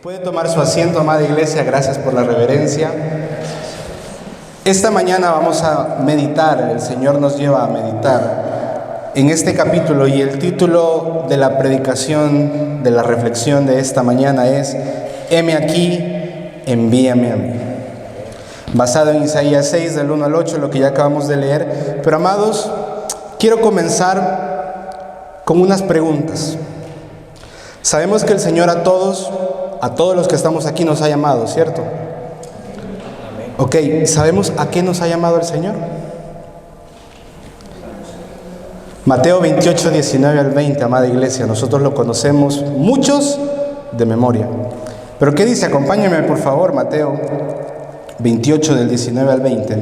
Puede tomar su asiento, amada iglesia, gracias por la reverencia. Esta mañana vamos a meditar, el Señor nos lleva a meditar en este capítulo y el título de la predicación, de la reflexión de esta mañana es Heme aquí, envíame a mí. Basado en Isaías 6, del 1 al 8, lo que ya acabamos de leer. Pero amados, quiero comenzar con unas preguntas. Sabemos que el Señor a todos los que estamos aquí nos ha llamado, ¿cierto? Ok, ¿sabemos a qué nos ha llamado el Señor? Mateo 28, 19 al 20, amada iglesia, nosotros lo conocemos muchos de memoria. Pero ¿qué dice? Acompáñenme por favor, Mateo 28 del 19 al 20.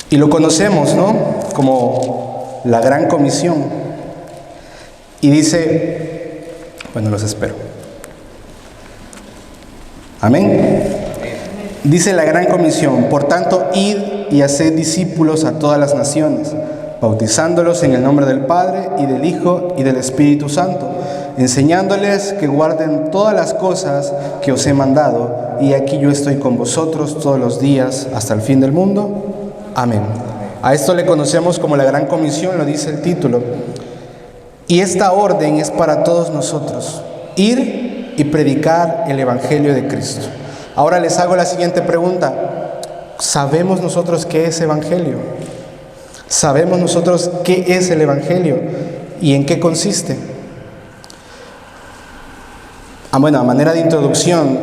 Y lo conocemos, ¿no? Como la gran comisión. Y dice, bueno, los espero. Amén. Dice la gran comisión: por tanto, id y haced discípulos a todas las naciones, bautizándolos en el nombre del Padre y del Hijo y del Espíritu Santo, enseñándoles que guarden todas las cosas que os he mandado, y aquí yo estoy con vosotros todos los días hasta el fin del mundo. Amén. A esto le conocemos como la gran comisión, lo dice el título. Y esta orden es para todos nosotros: ir y predicar el Evangelio de Cristo. Ahora les hago la siguiente pregunta: ¿sabemos nosotros qué es Evangelio? ¿Sabemos nosotros qué es el Evangelio y en qué consiste? Bueno, a manera de introducción,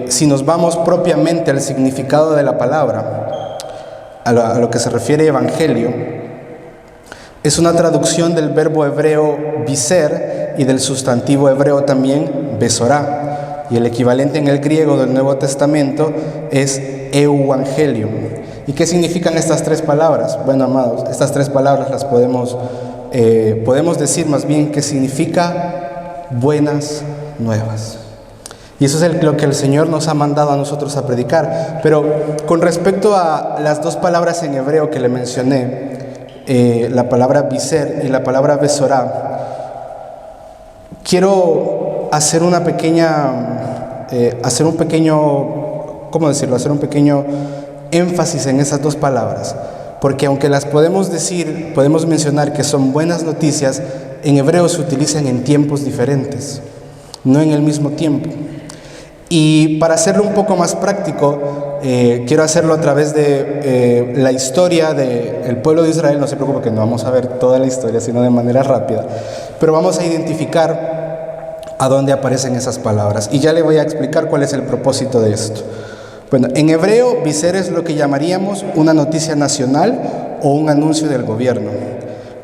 si nos vamos propiamente al significado de la palabra, a lo que se refiere Evangelio, es una traducción del verbo hebreo biser y del sustantivo hebreo también besorá, y el equivalente en el griego del Nuevo Testamento es euangelium. ¿Y qué significan estas tres palabras? Bueno, amados, estas tres palabras las podemos decir más bien que significa buenas nuevas. Y eso es lo que el Señor nos ha mandado a nosotros a predicar. Pero con respecto a las dos palabras en hebreo que le mencioné, la palabra biser y la palabra besorá, quiero hacer un pequeño énfasis en esas dos palabras. Porque aunque las podemos mencionar que son buenas noticias, en hebreo se utilizan en tiempos diferentes, no en el mismo tiempo. Y para hacerlo un poco más práctico, quiero hacerlo a través de la historia del pueblo de Israel. No se preocupe que no vamos a ver toda la historia, sino de manera rápida. Pero vamos a identificar a dónde aparecen esas palabras. Y ya le voy a explicar cuál es el propósito de esto. Bueno, en hebreo, biser es lo que llamaríamos una noticia nacional o un anuncio del gobierno.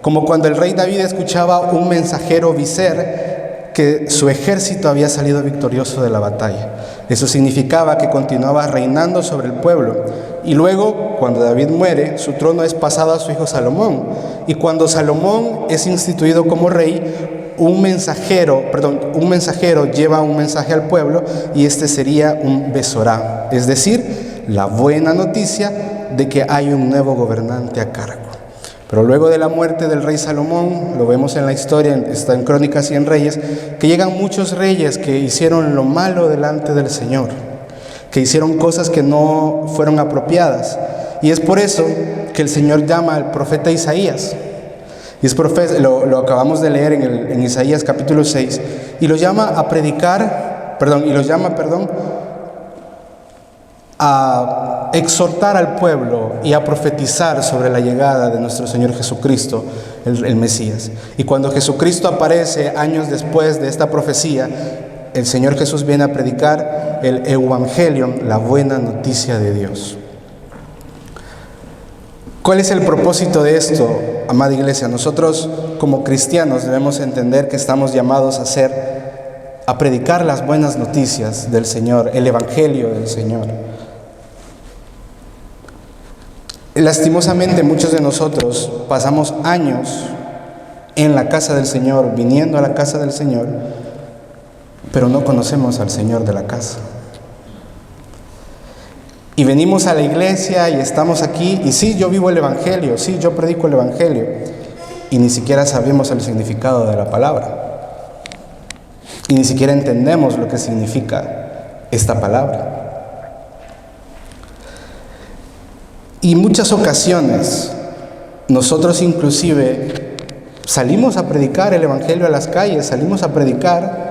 Como cuando el rey David escuchaba un mensajero biser que su ejército había salido victorioso de la batalla. Eso significaba que continuaba reinando sobre el pueblo. Y luego, cuando David muere, su trono es pasado a su hijo Salomón. Y cuando Salomón es instituido como rey, un mensajero lleva un mensaje al pueblo, y este sería un besorá, es decir, la buena noticia de que hay un nuevo gobernante a cargo. Pero luego de la muerte del rey Salomón, lo vemos en la historia, está en Crónicas y en Reyes, que llegan muchos reyes que hicieron lo malo delante del Señor, que hicieron cosas que no fueron apropiadas. Y es por eso que el Señor llama al profeta Isaías. Y lo acabamos de leer en Isaías capítulo 6, y lo llama a a exhortar al pueblo y a profetizar sobre la llegada de nuestro Señor Jesucristo, el Mesías. Y cuando Jesucristo aparece años después de esta profecía, el Señor Jesús viene a predicar el Evangelium, la buena noticia de Dios. ¿Cuál es el propósito de esto, amada iglesia? Nosotros como cristianos debemos entender que estamos llamados a predicar las buenas noticias del Señor, el Evangelio del Señor. Lastimosamente muchos de nosotros pasamos años en la casa del Señor, viniendo a la casa del Señor, pero no conocemos al Señor de la casa. Y venimos a la iglesia y estamos aquí, y sí, yo vivo el Evangelio, sí, yo predico el Evangelio, y ni siquiera sabemos el significado de la palabra. Y ni siquiera entendemos lo que significa esta palabra. Y muchas ocasiones, nosotros inclusive salimos a predicar el Evangelio a las calles, salimos a predicar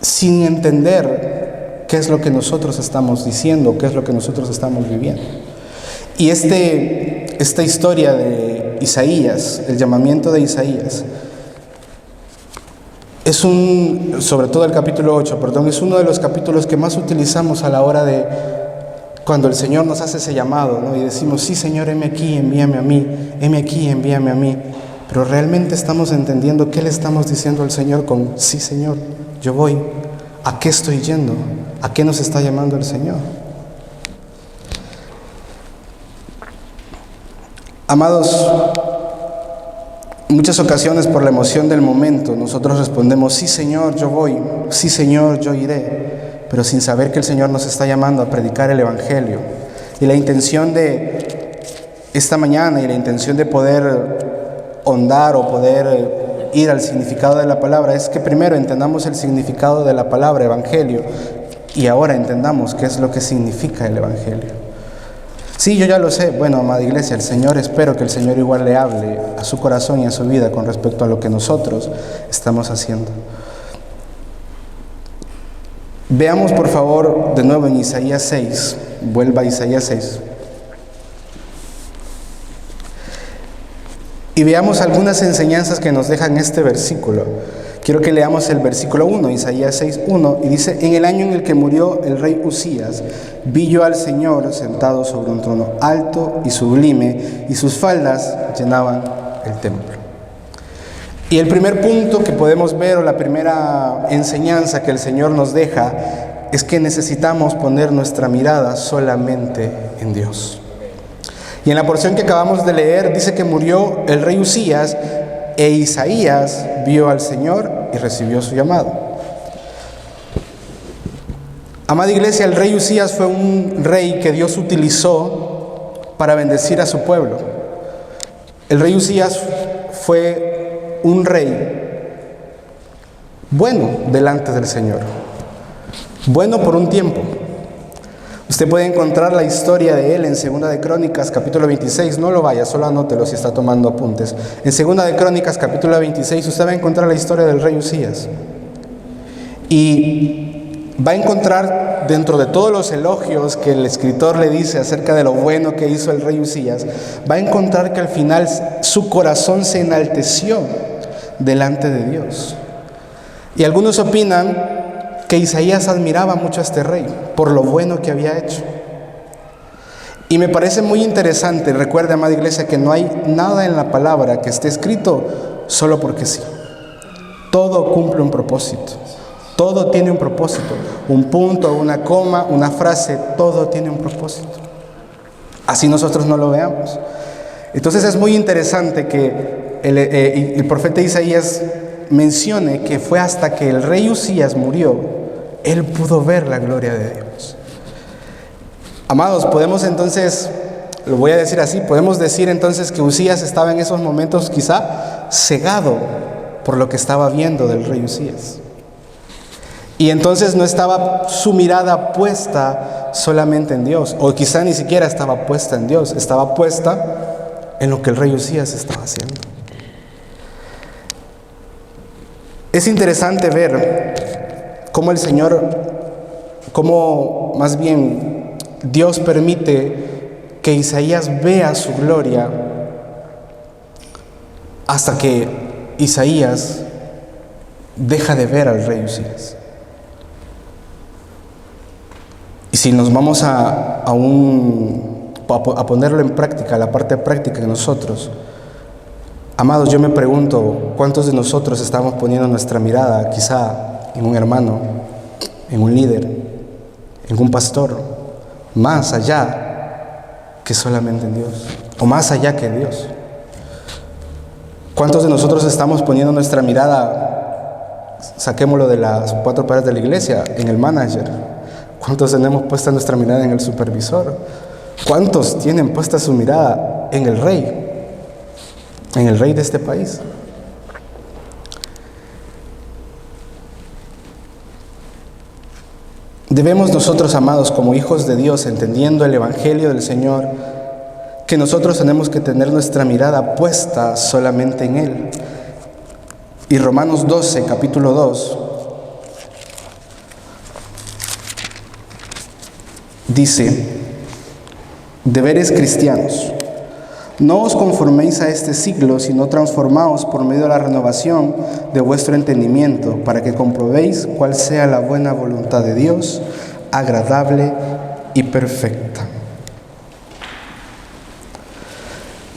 sin entender qué es lo que nosotros estamos diciendo, qué es lo que nosotros estamos viviendo. Y esta historia de Isaías, el llamamiento de Isaías, sobre todo el capítulo 8, es uno de los capítulos que más utilizamos a la hora de cuando el Señor nos hace ese llamado, ¿no? Y decimos, sí, Señor, heme aquí, envíame a mí, heme aquí, envíame a mí. Pero realmente estamos entendiendo qué le estamos diciendo al Señor con, sí, Señor, yo voy. ¿A qué estoy yendo? ¿A qué nos está llamando el Señor? Amados, muchas ocasiones por la emoción del momento nosotros respondemos, sí, Señor, yo voy, sí, Señor, yo iré, pero sin saber que el Señor nos está llamando a predicar el Evangelio. Y la intención de esta mañana y la intención de poder ahondar o poder ir al significado de la palabra es que primero entendamos el significado de la palabra Evangelio y ahora entendamos qué es lo que significa el Evangelio. Sí, yo ya lo sé. Bueno, amada iglesia, espero que el Señor igual le hable a su corazón y a su vida con respecto a lo que nosotros estamos haciendo. Veamos por favor de nuevo en Isaías 6, vuelva a Isaías 6. Y veamos algunas enseñanzas que nos dejan este versículo. Quiero que leamos el versículo 1, Isaías 6, 1, y dice, en el año en el que murió el rey Uzías, vi yo al Señor sentado sobre un trono alto y sublime, y sus faldas llenaban el templo. Y el primer punto que podemos ver, o la primera enseñanza que el Señor nos deja, es que necesitamos poner nuestra mirada solamente en Dios. Y en la porción que acabamos de leer, dice que murió el rey Uzías, e Isaías vio al Señor y recibió su llamado. Amada iglesia, el rey Uzías fue un rey que Dios utilizó para bendecir a su pueblo. El rey Uzías fue un rey bueno delante del Señor, bueno por un tiempo. Usted puede encontrar la historia de él en 2 de Crónicas, capítulo 26. No lo vaya, solo anótelo si está tomando apuntes. En 2 de Crónicas, capítulo 26, usted va a encontrar la historia del rey Uzías. Y va a encontrar, dentro de todos los elogios que el escritor le dice acerca de lo bueno que hizo el rey Uzías, va a encontrar que al final su corazón se enalteció delante de Dios. Y algunos opinan que Isaías admiraba mucho a este rey por lo bueno que había hecho. Y me parece muy interesante, recuerde, amada iglesia, que no hay nada en la palabra que esté escrito solo porque sí. Todo cumple un propósito, todo tiene un propósito, un punto, una coma, una frase, todo tiene un propósito. Así nosotros no lo veamos. Entonces es muy interesante que el profeta Isaías mencione que fue hasta que el rey Uzías murió, él pudo ver la gloria de Dios. Amados, podemos entonces, lo voy a decir así, podemos decir entonces que Uzías estaba en esos momentos quizá cegado por lo que estaba viendo del rey Uzías. Y entonces no estaba su mirada puesta solamente en Dios, o quizá ni siquiera estaba puesta en Dios, estaba puesta en lo que el rey Uzías estaba haciendo. Es interesante ver cómo el Señor, cómo más bien Dios permite que Isaías vea su gloria hasta que Isaías deja de ver al rey Uzías. Y si nos vamos a ponerlo en práctica, la parte práctica de nosotros, amados, yo me pregunto, ¿cuántos de nosotros estamos poniendo nuestra mirada quizá en un hermano, en un líder, en un pastor, más allá que solamente en Dios, o más allá que Dios? ¿Cuántos de nosotros estamos poniendo nuestra mirada, saquémoslo de las 4 paredes de la iglesia, en el manager? ¿Cuántos tenemos puesta nuestra mirada en el supervisor? ¿Cuántos tienen puesta su mirada en el rey? en el rey de este país. Debemos nosotros, amados, como hijos de Dios, entendiendo el Evangelio del Señor, que nosotros tenemos que tener nuestra mirada puesta solamente en Él. Y Romanos 12, capítulo 2, dice: deberes cristianos, no os conforméis a este siglo, sino transformaos por medio de la renovación de vuestro entendimiento, para que comprobéis cuál sea la buena voluntad de Dios, agradable y perfecta.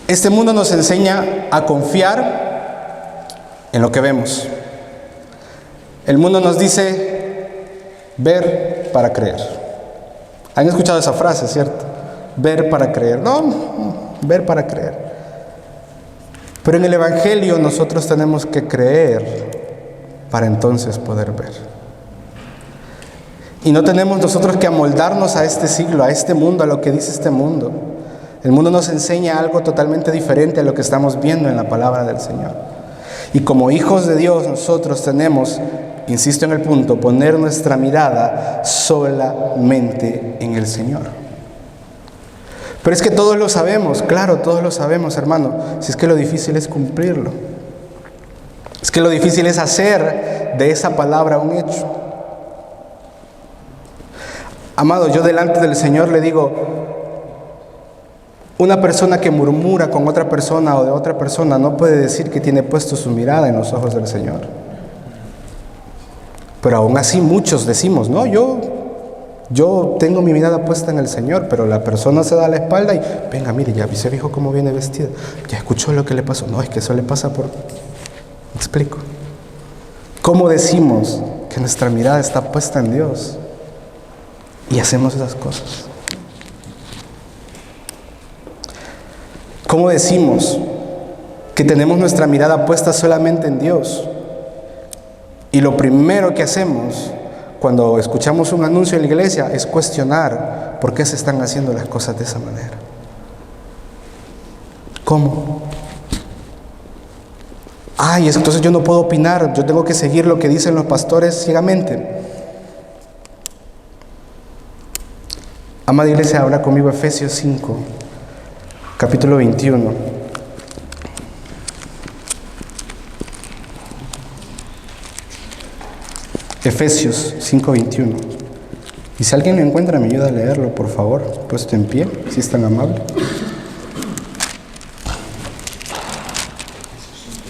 Este mundo nos enseña a confiar en lo que vemos. El mundo nos dice ver para creer. ¿Han escuchado esa frase, cierto? Ver para creer. No, ver para creer. Pero en el Evangelio nosotros tenemos que creer para entonces poder ver. Y no tenemos nosotros que amoldarnos a este siglo, a este mundo, a lo que dice este mundo. El mundo nos enseña algo totalmente diferente a lo que estamos viendo en la palabra del Señor. Y como hijos de Dios nosotros tenemos, insisto en el punto, poner nuestra mirada solamente en el Señor. Pero es que todos lo sabemos, claro, todos lo sabemos, hermano. Si es que lo difícil es cumplirlo. Es que lo difícil es hacer de esa palabra un hecho. Amado, yo delante del Señor le digo, una persona que murmura con otra persona o de otra persona no puede decir que tiene puesto su mirada en los ojos del Señor. Pero aún así muchos decimos, no, yo tengo mi mirada puesta en el Señor, pero la persona se da la espalda y, venga, mire, ya se dijo cómo viene vestida, ya escuchó lo que le pasó. No, es que eso le pasa por... ¿Me explico? ¿Cómo decimos que nuestra mirada está puesta en Dios y hacemos esas cosas? ¿Cómo decimos que tenemos nuestra mirada puesta solamente en Dios? Y lo primero que hacemos cuando escuchamos un anuncio en la iglesia es cuestionar por qué se están haciendo las cosas de esa manera. ¿Cómo? Ay, entonces yo no puedo opinar, yo tengo que seguir lo que dicen los pastores ciegamente. Amada iglesia, habla conmigo Efesios 5. Capítulo 21. Efesios 5:21. Y si alguien lo encuentra, me ayuda a leerlo, por favor, puesto en pie, si es tan amable.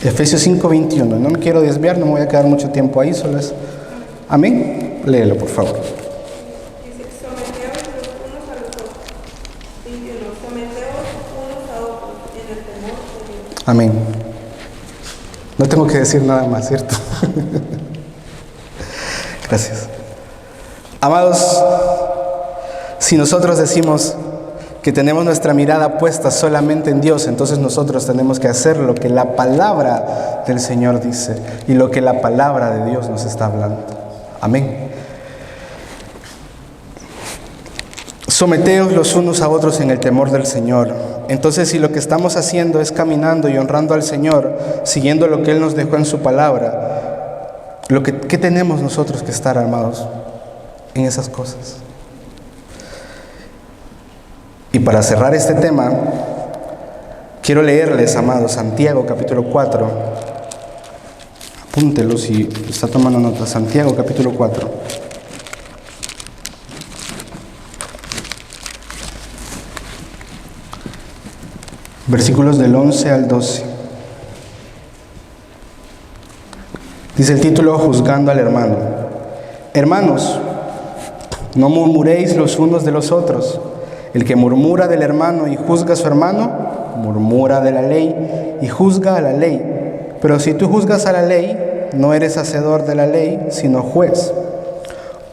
Efesios 5:21. No me quiero desviar, no me voy a quedar mucho tiempo ahí, solo es... Amén. Léelo, por favor. Amén. No tengo que decir nada más, ¿cierto? Gracias. Amados, si nosotros decimos que tenemos nuestra mirada puesta solamente en Dios, entonces nosotros tenemos que hacer lo que la palabra del Señor dice y lo que la palabra de Dios nos está hablando. Amén. Someteos los unos a otros en el temor del Señor. Entonces, si lo que estamos haciendo es caminando y honrando al Señor, siguiendo lo que Él nos dejó en su palabra, ¿qué tenemos nosotros que estar, amados, en esas cosas? Y para cerrar este tema, quiero leerles, amados, Santiago capítulo 4. Apúntelo si está tomando nota. Santiago capítulo 4. Versículos del 11 al 12. Dice el título, Juzgando al hermano. Hermanos, no murmuréis los unos de los otros. El que murmura del hermano y juzga a su hermano, murmura de la ley y juzga a la ley. Pero si tú juzgas a la ley, no eres hacedor de la ley, sino juez.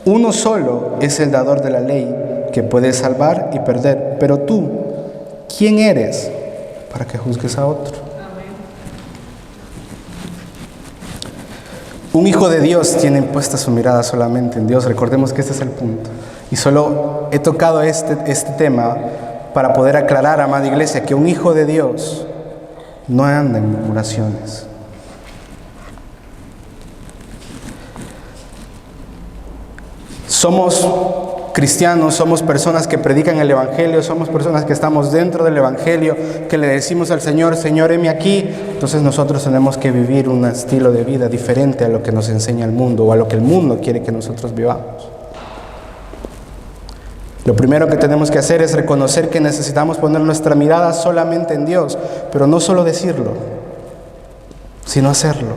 Uno solo es el dador de la ley, que puede salvar y perder. Pero tú, ¿quién eres para que juzgues a otro? Un hijo de Dios tiene puesta su mirada solamente en Dios. Recordemos que este es el punto. Y solo he tocado este tema para poder aclarar, amada iglesia, que un hijo de Dios no anda en murmuraciones. Somos cristianos, somos personas que predican el Evangelio, somos personas que estamos dentro del Evangelio, que le decimos al Señor, Señor, heme aquí. Entonces nosotros tenemos que vivir un estilo de vida diferente a lo que nos enseña el mundo o a lo que el mundo quiere que nosotros vivamos. Lo primero que tenemos que hacer es reconocer que necesitamos poner nuestra mirada solamente en Dios, pero no solo decirlo, sino hacerlo.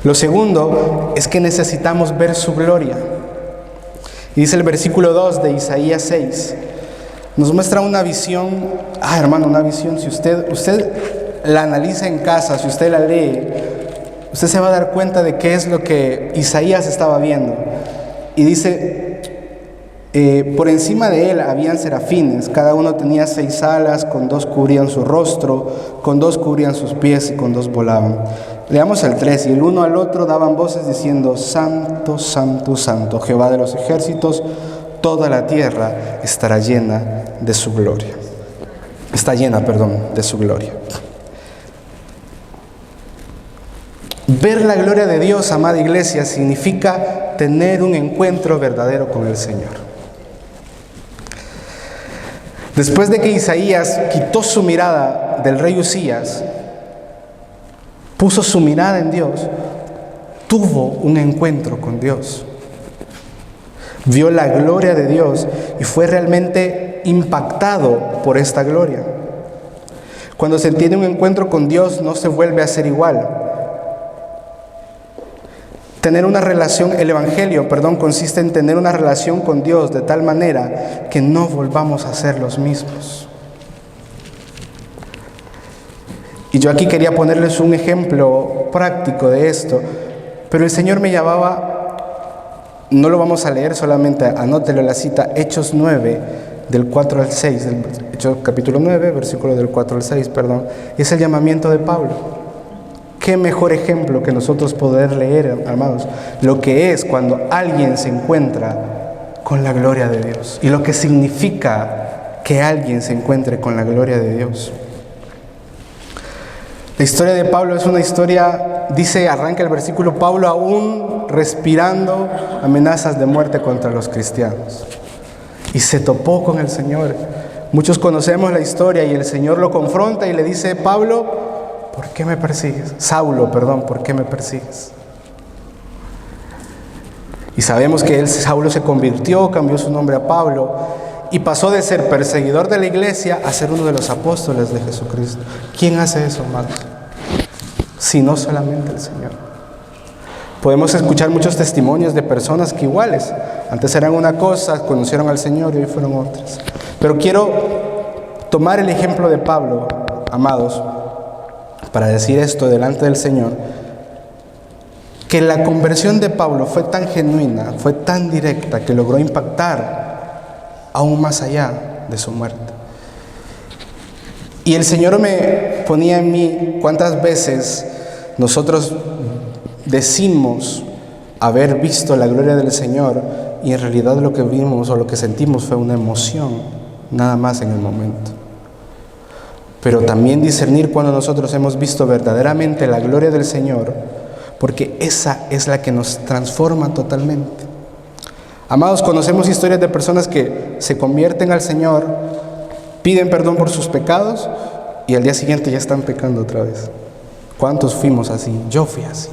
Lo segundo es que necesitamos ver su gloria. Y dice el versículo 2 de Isaías 6, nos muestra una visión, hermano, una visión, si usted la analiza en casa, si usted la lee, usted se va a dar cuenta de qué es lo que Isaías estaba viendo. Y dice, por encima de él habían serafines, cada uno tenía 6 alas, con 2 cubrían su rostro, con 2 cubrían sus pies y con 2 volaban. Leamos el 3, y el uno al otro daban voces diciendo, Santo, Santo, Santo, Jehová de los ejércitos, toda la tierra estará llena de su gloria. Está llena, de su gloria. Ver la gloria de Dios, amada iglesia, significa tener un encuentro verdadero con el Señor. Después de que Isaías quitó su mirada del rey Usías, puso su mirada en Dios, tuvo un encuentro con Dios. Vio la gloria de Dios y fue realmente impactado por esta gloria. Cuando se tiene un encuentro con Dios, no se vuelve a ser igual. Tener una relación, el Evangelio, consiste en tener una relación con Dios de tal manera que no volvamos a ser los mismos. Y yo aquí quería ponerles un ejemplo práctico de esto, pero el Señor me llamaba, no lo vamos a leer, solamente anótelo la cita, Hechos 9, del 4 al 6, Hechos capítulo 9, versículo del 4 al 6, es el llamamiento de Pablo. Qué mejor ejemplo que nosotros poder leer, amados, lo que es cuando alguien se encuentra con la gloria de Dios y lo que significa que alguien se encuentre con la gloria de Dios. La historia de Pablo es una historia, arranca el versículo, Pablo aún respirando amenazas de muerte contra los cristianos. Y se topó con el Señor. Muchos conocemos la historia y el Señor lo confronta y le dice, Pablo, ¿por qué me persigues? Saulo, ¿por qué me persigues? Y sabemos que Saulo se convirtió, cambió su nombre a Pablo y pasó de ser perseguidor de la iglesia a ser uno de los apóstoles de Jesucristo. ¿Quién hace eso, hermanos? Si no solamente el Señor. Podemos escuchar muchos testimonios de personas que iguales, antes eran una cosa, conocieron al Señor y hoy fueron otras. Pero quiero tomar el ejemplo de Pablo, amados, para decir esto delante del Señor, que la conversión de Pablo fue tan genuina, fue tan directa, que logró impactar aún más allá de su muerte. Y el Señor me ponía en mí cuántas veces nosotros decimos haber visto la gloria del Señor y en realidad lo que vimos o lo que sentimos fue una emoción, nada más en el momento. Pero también discernir cuando nosotros hemos visto verdaderamente la gloria del Señor, porque esa es la que nos transforma totalmente. Amados, conocemos historias de personas que se convierten al Señor, piden perdón por sus pecados y al día siguiente ya están pecando otra vez. ¿Cuántos fuimos así? Yo fui así.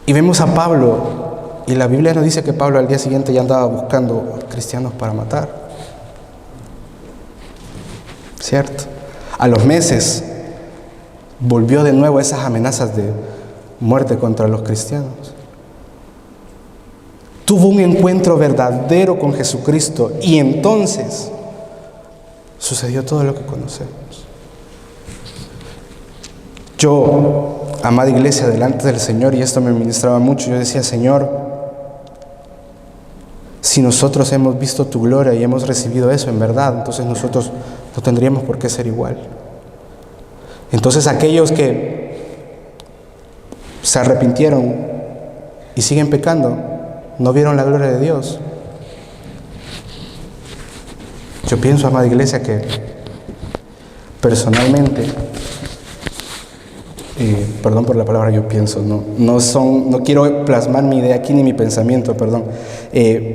Y vemos a Pablo, y la Biblia nos dice que Pablo al día siguiente ya andaba buscando cristianos para matar. ¿Cierto? A los meses volvió de nuevo esas amenazas de muerte contra los cristianos. Tuvo un encuentro verdadero con Jesucristo y entonces sucedió todo lo que conocemos. Yo, amada iglesia, delante del Señor, y esto me ministraba mucho, yo decía, Señor, si nosotros hemos visto tu gloria y hemos recibido eso en verdad, entonces nosotros no tendríamos por qué ser igual. Entonces aquellos que se arrepintieron y siguen pecando, no vieron la gloria de Dios. Yo pienso, amada iglesia, que personalmente, perdón por la palabra yo pienso, no quiero plasmar mi idea aquí ni mi pensamiento, perdón.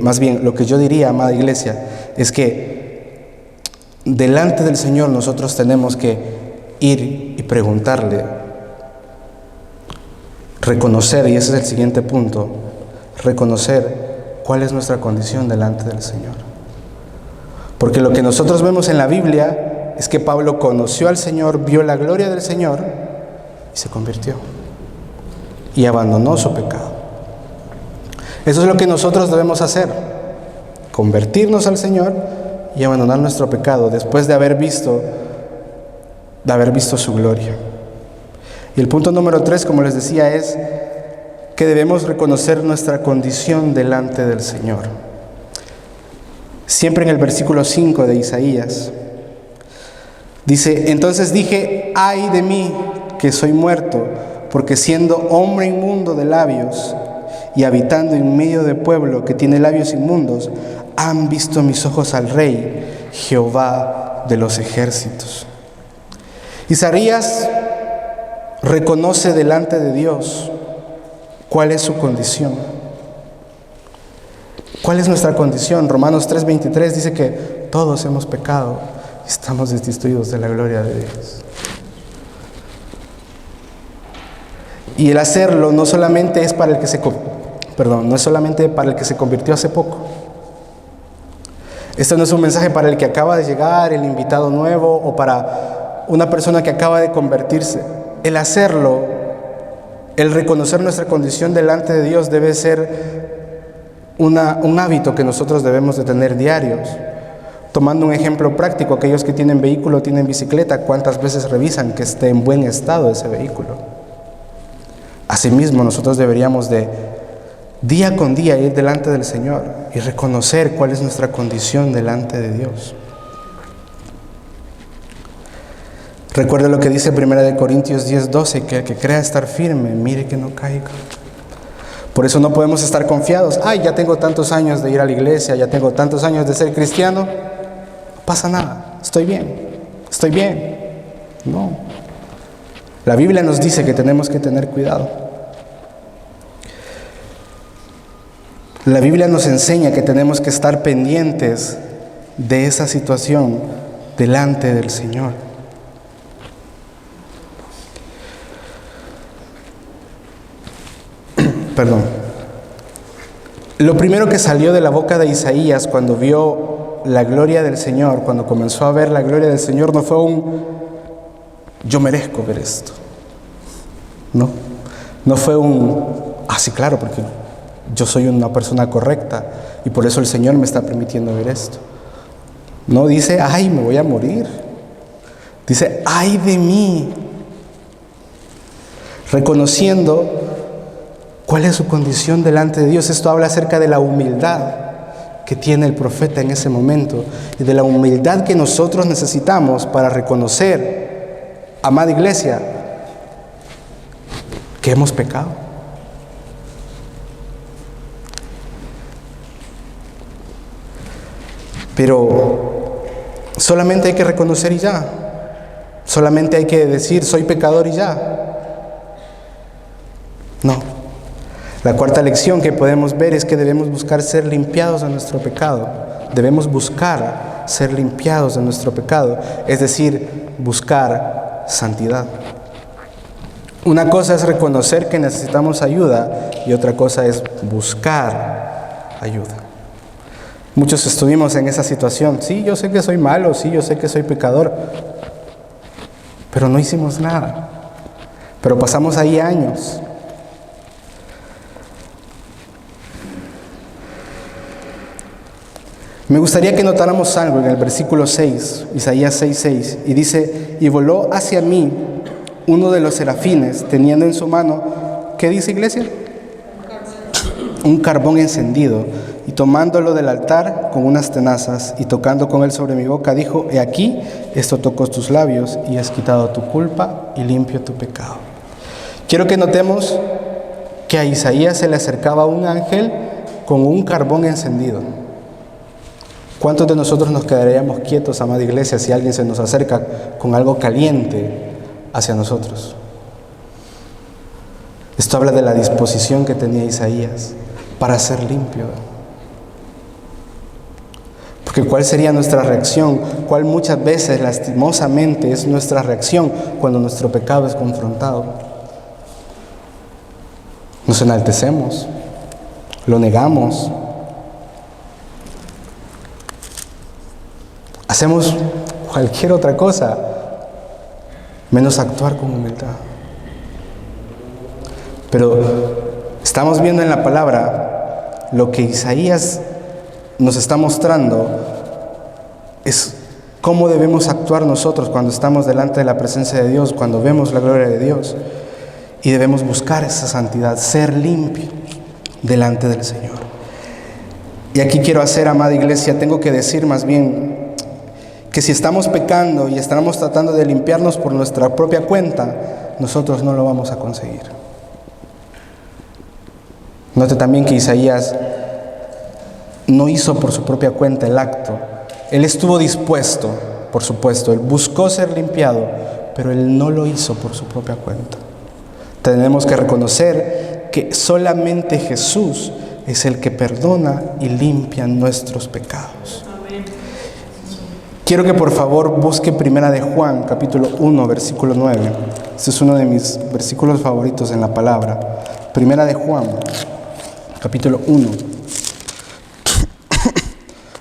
Más bien, lo que yo diría, amada iglesia, es que delante del Señor nosotros tenemos que ir y preguntarle, reconocer, y ese es el siguiente punto, reconocer cuál es nuestra condición delante del Señor. Porque lo que nosotros vemos en la Biblia es que Pablo conoció al Señor, vio la gloria del Señor y se convirtió y abandonó su pecado. Eso es lo que nosotros debemos hacer, convertirnos al Señor y abandonar nuestro pecado después de haber visto su gloria. Y el punto número 3, como les decía, es que debemos reconocer nuestra condición delante del Señor. Siempre en el versículo 5 de Isaías dice: entonces dije, ay de mí, que soy muerto, porque siendo hombre inmundo de labios y habitando en medio de pueblo que tiene labios inmundos, han visto mis ojos al Rey, Jehová de los ejércitos. Isaías reconoce delante de Dios cuál es su condición. ¿Cuál es nuestra condición? Romanos 3:23 dice que todos hemos pecado y estamos destituidos de la gloria de Dios. Y el hacerlo no solamente es para el que no es solamente para el que se convirtió hace poco. Esto no es un mensaje para el que acaba de llegar, el invitado nuevo, o para una persona que acaba de convertirse. El hacerlo, el reconocer nuestra condición delante de Dios debe ser un hábito que nosotros debemos de tener diarios. Tomando un ejemplo práctico, aquellos que tienen vehículo, tienen bicicleta, ¿cuántas veces revisan que esté en buen estado ese vehículo? Asimismo, nosotros deberíamos de día con día ir delante del Señor y reconocer cuál es nuestra condición delante de Dios. Recuerde lo que dice 1 Corintios 10:12, que el que crea estar firme, mire que no caiga. Por eso no podemos estar confiados. Ay, ya tengo tantos años de ir a la iglesia, ya tengo tantos años de ser cristiano, no pasa nada, estoy bien. No. La Biblia nos dice que tenemos que tener cuidado. La Biblia nos enseña que tenemos que estar pendientes de esa situación delante del Señor. Perdón. Lo primero que salió de la boca de Isaías cuando vio la gloria del Señor, cuando comenzó a ver la gloria del Señor, no fue yo merezco ver esto. No fue sí, claro, porque yo soy una persona correcta y por eso el Señor me está permitiendo ver esto. No dice, ay, me voy a morir. Dice, ay de mí. Reconociendo cuál es su condición delante de Dios. Esto habla acerca de la humildad que tiene el profeta en ese momento y de la humildad que nosotros necesitamos para reconocer, amada iglesia, que hemos pecado. Pero solamente hay que reconocer y ya. Solamente hay que decir, soy pecador y ya. No. La cuarta lección que podemos ver es que debemos buscar ser limpiados de nuestro pecado. Debemos buscar ser limpiados de nuestro pecado, es decir, buscar santidad. Una cosa es reconocer que necesitamos ayuda y otra cosa es buscar ayuda. Muchos estuvimos en esa situación. Sí, yo sé que soy malo, sí, yo sé que soy pecador, pero no hicimos nada. Pero pasamos ahí años. Me gustaría que notáramos algo en el versículo 6, Isaías 6:6, y dice, y voló hacia mí uno de los serafines, teniendo en su mano, ¿qué dice, iglesia? Un carbón encendido, y tomándolo del altar con unas tenazas, y tocando con él sobre mi boca, dijo, he aquí, esto tocó tus labios, y has quitado tu culpa, y limpio tu pecado. Quiero que notemos que a Isaías se le acercaba un ángel con un carbón encendido. ¿Cuántos de nosotros nos quedaríamos quietos, amada iglesia, si alguien se nos acerca con algo caliente hacia nosotros? Esto habla de la disposición que tenía Isaías para ser limpio. Porque ¿cuál sería nuestra reacción? ¿Cuál muchas veces, lastimosamente, es nuestra reacción cuando nuestro pecado es confrontado? Nos enaltecemos, lo negamos, hacemos cualquier otra cosa menos actuar con humildad. Pero estamos viendo en la palabra lo que Isaías nos está mostrando es cómo debemos actuar nosotros cuando estamos delante de la presencia de Dios, cuando vemos la gloria de Dios, y debemos buscar esa santidad, ser limpios delante del Señor. Y aquí quiero hacer, amada iglesia, tengo que decir más bien que si estamos pecando y estamos tratando de limpiarnos por nuestra propia cuenta, nosotros no lo vamos a conseguir. Note también que Isaías no hizo por su propia cuenta el acto. Él estuvo dispuesto, por supuesto, él buscó ser limpiado, pero él no lo hizo por su propia cuenta. Tenemos que reconocer que solamente Jesús es el que perdona y limpia nuestros pecados. Quiero que por favor busque Primera de Juan, capítulo 1, versículo 9. Este es uno de mis versículos favoritos en la palabra. Primera de Juan, capítulo 1,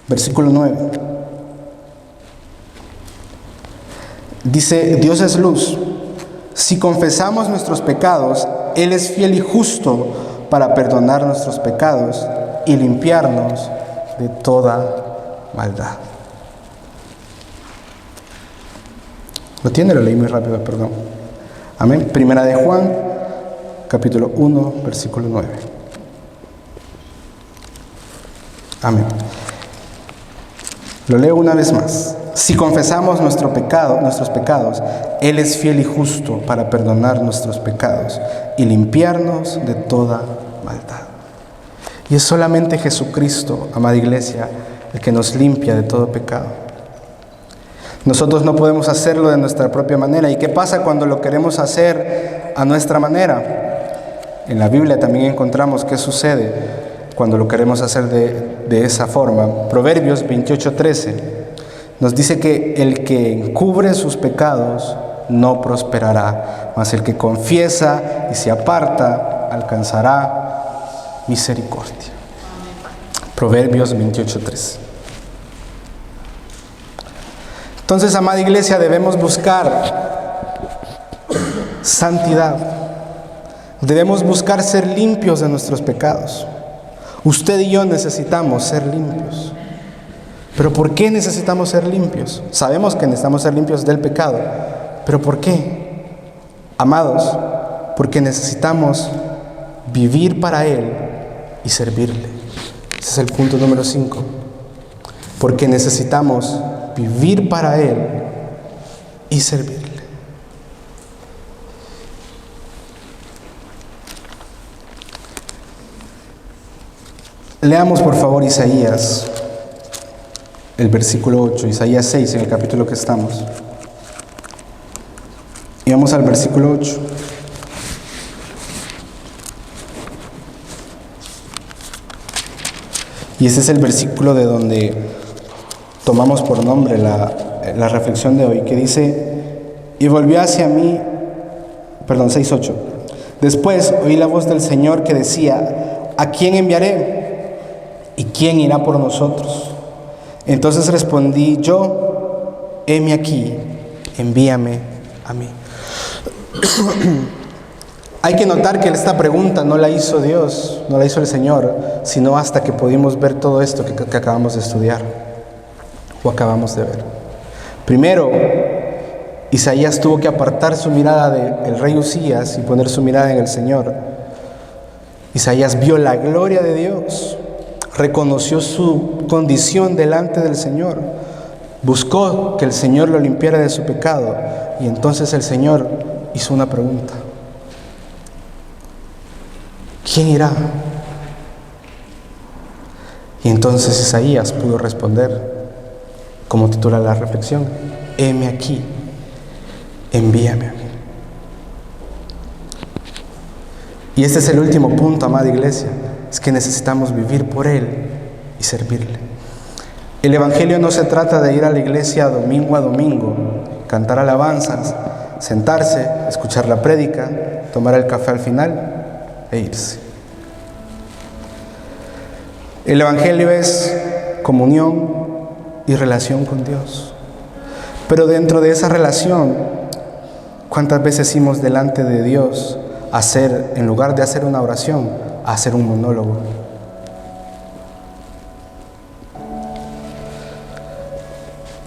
versículo 9. Dice, Dios es luz. Si confesamos nuestros pecados, Él es fiel y justo para perdonar nuestros pecados y limpiarnos de toda maldad. ¿Lo tiene? Lo leí muy rápido, perdón. Amén. Primera de Juan, capítulo 1, versículo 9. Amén. Lo leo una vez más. Si confesamos nuestros pecados, Él es fiel y justo para perdonar nuestros pecados y limpiarnos de toda maldad. Y es solamente Jesucristo, amada iglesia, el que nos limpia de todo pecado. Nosotros no podemos hacerlo de nuestra propia manera. ¿Y qué pasa cuando lo queremos hacer a nuestra manera? En la Biblia también encontramos qué sucede cuando lo queremos hacer de esa forma. Proverbios 28:13 nos dice que el que encubre sus pecados no prosperará, mas el que confiesa y se aparta alcanzará misericordia. Proverbios 28:13. Entonces, amada iglesia, debemos buscar santidad. Debemos buscar ser limpios de nuestros pecados. Usted y yo necesitamos ser limpios. ¿Pero por qué necesitamos ser limpios? Sabemos que necesitamos ser limpios del pecado. ¿Pero por qué? Amados, porque necesitamos vivir para Él y servirle. Ese es el punto número 5. Porque necesitamos vivir para Él y servirle. Leamos por favor Isaías, el versículo 8, Isaías 6, en el capítulo que estamos. Y vamos al versículo 8. Y ese es el versículo de donde tomamos por nombre la reflexión de hoy, que dice, y volvió hacia mí, 6:8. Después oí la voz del Señor que decía, ¿a quién enviaré? ¿Y quién irá por nosotros? Entonces respondí yo, heme aquí, envíame a mí. Hay que notar que esta pregunta no la hizo Dios, no la hizo el Señor, sino hasta que pudimos ver todo esto que acabamos de estudiar o acabamos de ver. Primero, Isaías tuvo que apartar su mirada del rey Usías y poner su mirada en el Señor. Isaías vio la gloria de Dios, reconoció su condición delante del Señor, buscó que el Señor lo limpiara de su pecado, y entonces el Señor hizo una pregunta: ¿quién irá? Y entonces Isaías pudo responder, como titula la reflexión: heme aquí, envíame a mí. Y este es el último punto, amada iglesia, es que necesitamos vivir por Él y servirle. El Evangelio no se trata de ir a la iglesia domingo a domingo, cantar alabanzas, sentarse, escuchar la prédica, tomar el café al final e irse. El Evangelio es comunión y relación con Dios. Pero dentro de esa relación, ¿cuántas veces hicimos delante de Dios en lugar de hacer una oración, hacer un monólogo?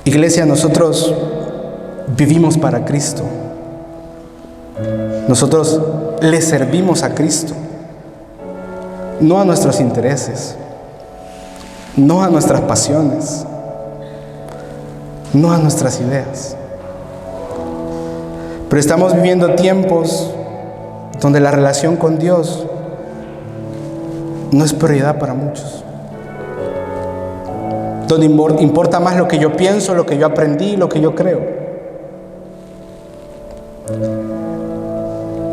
Iglesia, nosotros vivimos para Cristo. Nosotros le servimos a Cristo, no a nuestros intereses, no a nuestras pasiones, no a nuestras ideas. Pero estamos viviendo tiempos donde la relación con Dios no es prioridad para muchos. Donde importa más lo que yo pienso, lo que yo aprendí, lo que yo creo.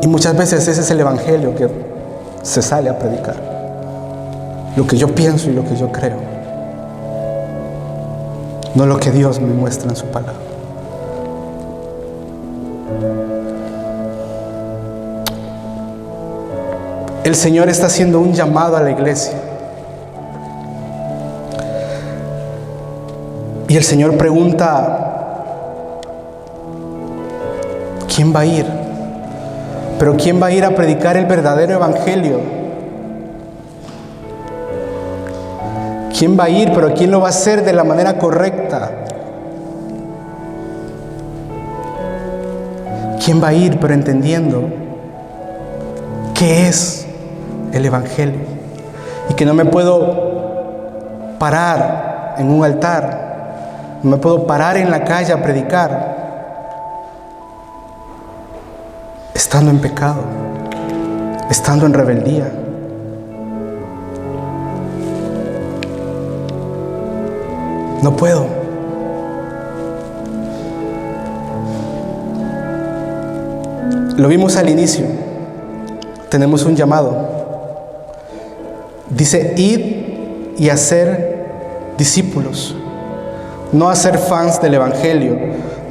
Y muchas veces ese es el Evangelio que se sale a predicar. Lo que yo pienso y lo que yo creo. No lo que Dios me muestra en su palabra. El Señor está haciendo un llamado a la iglesia. Y el Señor pregunta: ¿quién va a ir? Pero ¿quién va a ir a predicar el verdadero evangelio? ¿Quién va a ir? Pero ¿quién lo va a hacer de la manera correcta? ¿Quién va a ir? Pero entendiendo qué es el evangelio. Y que no me puedo parar en un altar, no me puedo parar en la calle a predicar estando en pecado, estando en rebeldía. No puedo. Lo vimos al inicio. Tenemos un llamado. Dice: id y hacer discípulos. No hacer fans del Evangelio,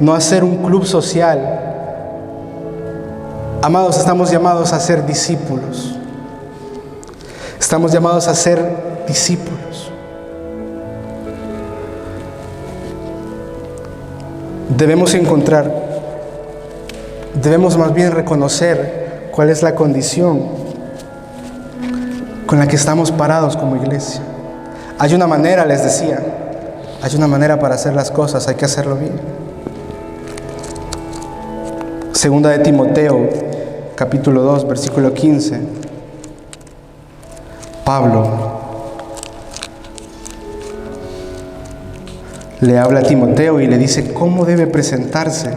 no hacer un club social. Amados, estamos llamados a ser discípulos. Estamos llamados a ser discípulos. Debemos más bien reconocer cuál es la condición con la que estamos parados como iglesia. Hay una manera, les decía, hay una manera para hacer las cosas, hay que hacerlo bien. Segunda de Timoteo, capítulo 2, versículo 15. Pablo le habla a Timoteo y le dice cómo debe presentarse.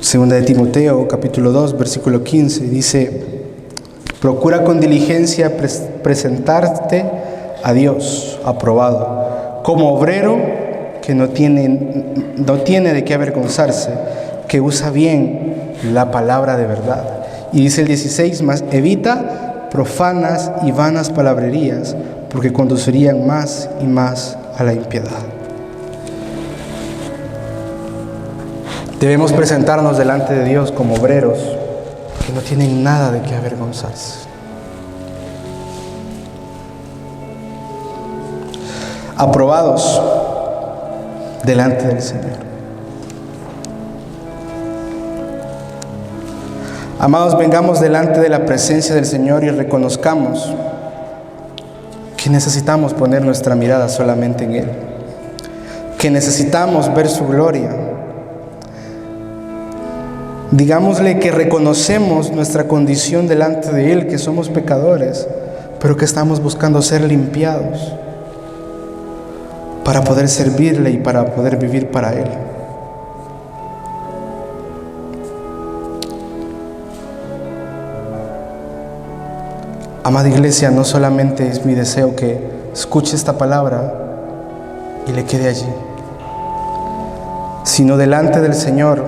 Segunda de Timoteo, capítulo 2, versículo 15, dice: procura con diligencia presentarte a Dios aprobado, como obrero que no tiene de qué avergonzarse, que usa bien la palabra de verdad. Y dice el 16, más evita profanas y vanas palabrerías, porque conducirían más y más a la impiedad. Debemos presentarnos delante de Dios como obreros que no tienen nada de qué avergonzarse. Aprobados delante del Señor. Amados, vengamos delante de la presencia del Señor y reconozcamos que necesitamos poner nuestra mirada solamente en Él, que necesitamos ver su gloria. Digámosle que reconocemos nuestra condición delante de Él, que somos pecadores, pero que estamos buscando ser limpiados para poder servirle y para poder vivir para Él. Amada iglesia, no solamente es mi deseo que escuche esta palabra y le quede allí, sino delante del Señor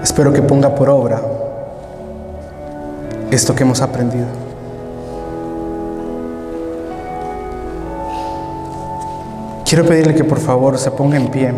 espero que ponga por obra esto que hemos aprendido. Quiero pedirle que por favor se ponga en pie.